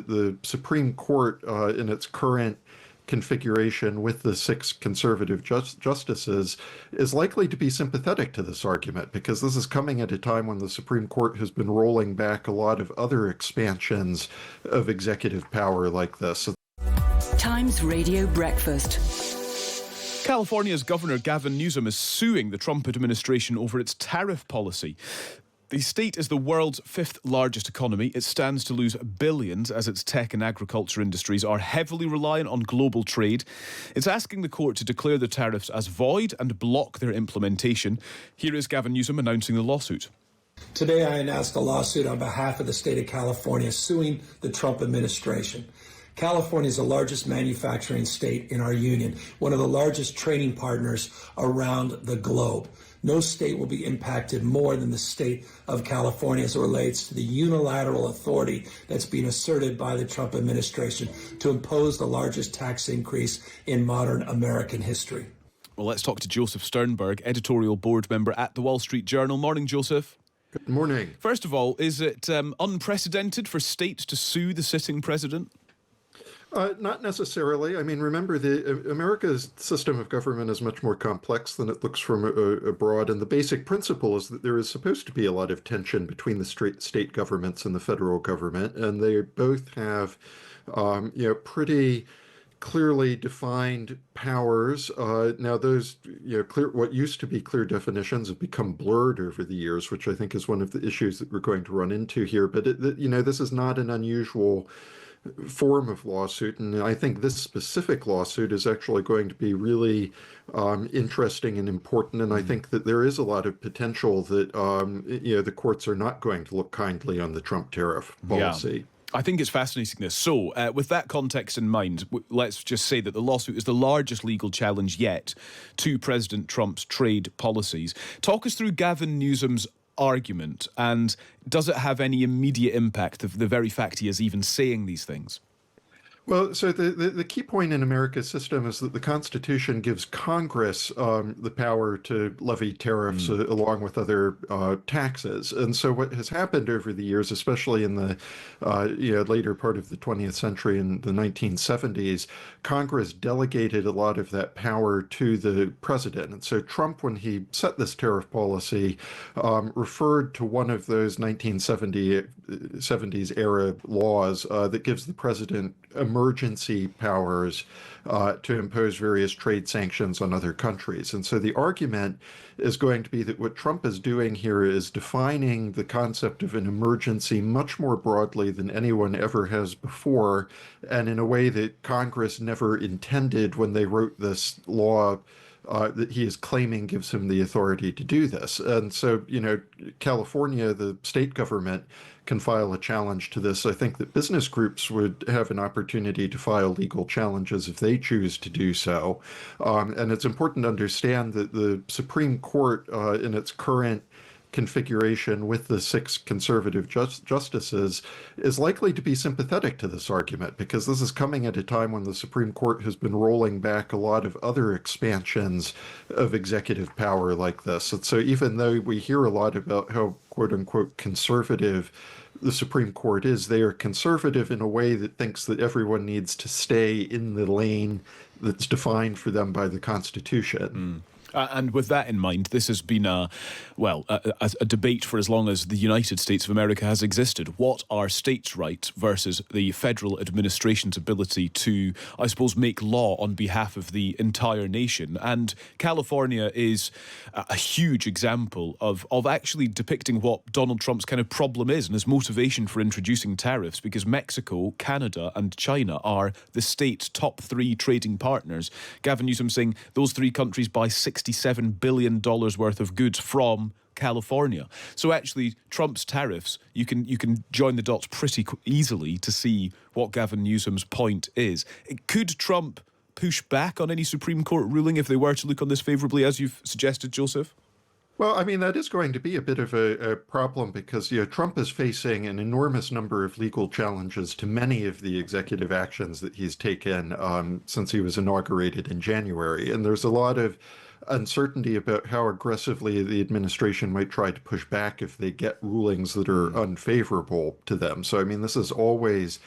the Supreme Court in its current configuration with the six conservative justices is likely to be sympathetic to this argument, because this is coming at a time when the Supreme Court has been rolling back a lot of other expansions of executive power like this. Times Radio Breakfast. California's Governor Gavin Newsom is suing the Trump administration over its tariff policy. The state is the world's fifth largest economy. It stands to lose billions as its tech and agriculture industries are heavily reliant on global trade. It's asking the court to declare the tariffs as void and block their implementation. Here is Gavin Newsom announcing the lawsuit. Today I announced a lawsuit on behalf of the state of California suing the Trump administration. California is the largest manufacturing state in our union, one of the largest trading partners around the globe. No state will be impacted more than the state of California as it relates to the unilateral authority that's being asserted by the Trump administration to impose the largest tax increase in modern American history. Well, let's talk to Joseph Sternberg, editorial board member at the Wall Street Journal. Morning, Joseph. Good morning. First of all, is it unprecedented for states to sue the sitting president? Not necessarily. I mean, remember, America's system of government is much more complex than it looks from abroad, and the basic principle is that there is supposed to be a lot of tension between the state governments and the federal government, and they both have, pretty clearly defined powers. Now, those, what used to be clear definitions have become blurred over the years, which I think is one of the issues that we're going to run into here. But this is not an unusual form of lawsuit, and I think this specific lawsuit is actually going to be really interesting and important, and I think that there is a lot of potential that the courts are not going to look kindly on the Trump tariff policy. Yeah. I think it's fascinating this. So, with that context in mind, let's just say that the lawsuit is the largest legal challenge yet to President Trump's trade policies. Talk us through Gavin Newsom's argument, and does it have any immediate impact of the very fact he is even saying these things? Well, so the key point in America's system is that the Constitution gives Congress the power to levy tariffs along with other taxes. And so what has happened over the years, especially in the later part of the 20th century, in the 1970s, Congress delegated a lot of that power to the president. And so Trump, when he set this tariff policy, referred to one of those 1970s era laws that gives the president emergency powers to impose various trade sanctions on other countries. And so the argument is going to be that what Trump is doing here is defining the concept of an emergency much more broadly than anyone ever has before, and in a way that Congress never intended when they wrote this law that he is claiming gives him the authority to do this. And so, California, the state government, can file a challenge to this. I think that business groups would have an opportunity to file legal challenges if they choose to do so. And it's important to understand that the Supreme Court, in its current configuration with the six conservative justices, is likely to be sympathetic to this argument, because this is coming at a time when the Supreme Court has been rolling back a lot of other expansions of executive power like this. And so even though we hear a lot about how quote-unquote conservative the Supreme Court is, they are conservative in a way that thinks that everyone needs to stay in the lane that's defined for them by the Constitution. And with that in mind, this has been a debate for as long as the United States of America has existed. What are states' rights versus the federal administration's ability to, I suppose, make law on behalf of the entire nation? And California is a huge example of actually depicting what Donald Trump's kind of problem is and his motivation for introducing tariffs, because Mexico, Canada and China are the state's top three trading partners. Gavin Newsom saying those three countries buy $67 billion worth of goods from California. So actually, Trump's tariffs, you can join the dots pretty easily to see what Gavin Newsom's point is. Could Trump push back on any Supreme Court ruling if they were to look on this favourably, as you've suggested, Joseph? Well, I mean, that is going to be a bit of a problem, because Trump is facing an enormous number of legal challenges to many of the executive actions that he's taken since he was inaugurated in January. And there's a lot of uncertainty about how aggressively the administration might try to push back if they get rulings that are unfavorable to them. So, I mean, this is always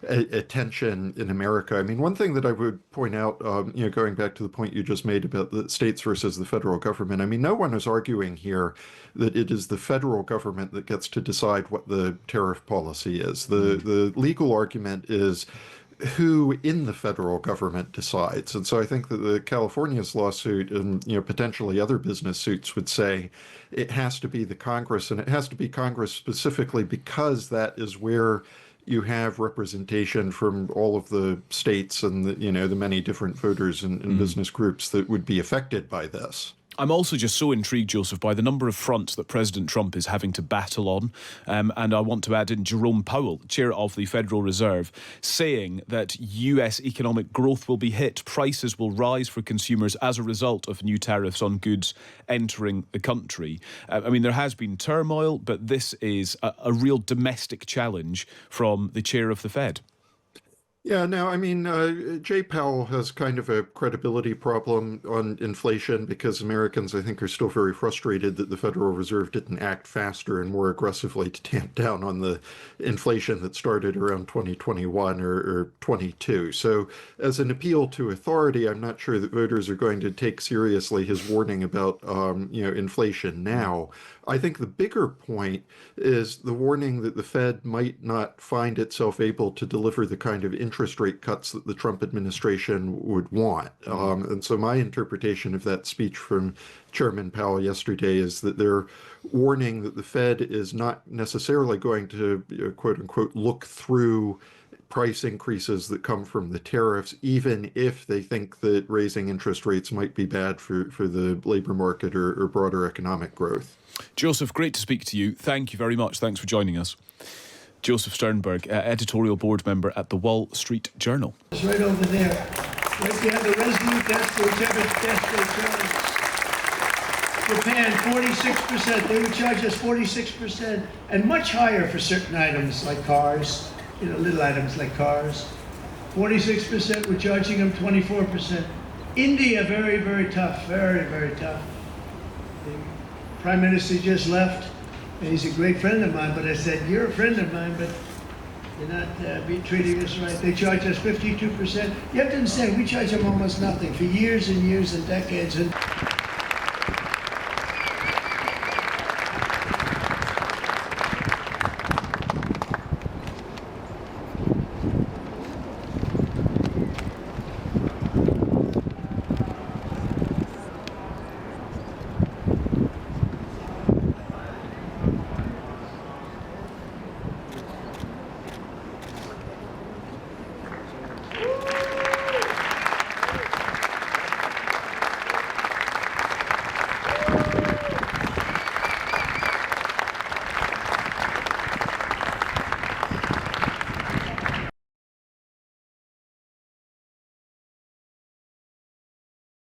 attention in America. I mean, one thing that I would point out, going back to the point you just made about the states versus the federal government, I mean, no one is arguing here that it is the federal government that gets to decide what the tariff policy is. The legal argument is who in the federal government decides. And so I think that the California's lawsuit and potentially other business suits would say it has to be the Congress, and it has to be Congress specifically because that is where you have representation from all of the states and the many different voters and business groups that would be affected by this. I'm also just so intrigued, Joseph, by the number of fronts that President Trump is having to battle on. And I want to add in Jerome Powell, chair of the Federal Reserve, saying that US economic growth will be hit, prices will rise for consumers as a result of new tariffs on goods entering the country. I mean, there has been turmoil, but this is a real domestic challenge from the chair of the Fed. Yeah, no, I mean, Jay Powell has kind of a credibility problem on inflation because Americans, I think, are still very frustrated that the Federal Reserve didn't act faster and more aggressively to tamp down on the inflation that started around 2021 or 22. So as an appeal to authority, I'm not sure that voters are going to take seriously his warning about, inflation now. I think the bigger point is the warning that the Fed might not find itself able to deliver the kind of interest rate cuts that the Trump administration would want. And so my interpretation of that speech from Chairman Powell yesterday is that they're warning that the Fed is not necessarily going to, quote unquote, look through price increases that come from the tariffs, even if they think that raising interest rates might be bad for the labor market or broader economic growth. Joseph, great to speak to you. Thank you very much. Thanks for joining us. Joseph Sternberg, editorial board member at the Wall Street Journal. It's right over there. Right behind the resolute desk, whichever desk they charge. Japan, 46%. They would charge us 46%, and much higher for certain items like cars, little items like cars. 46%, we're charging them 24%. India, very, very tough, very, very tough. The Prime Minister just left, and he's a great friend of mine, but I said, you're a friend of mine, but you're not treating us right. They charge us 52%. You have to understand, we charge them almost nothing for years and years and decades. And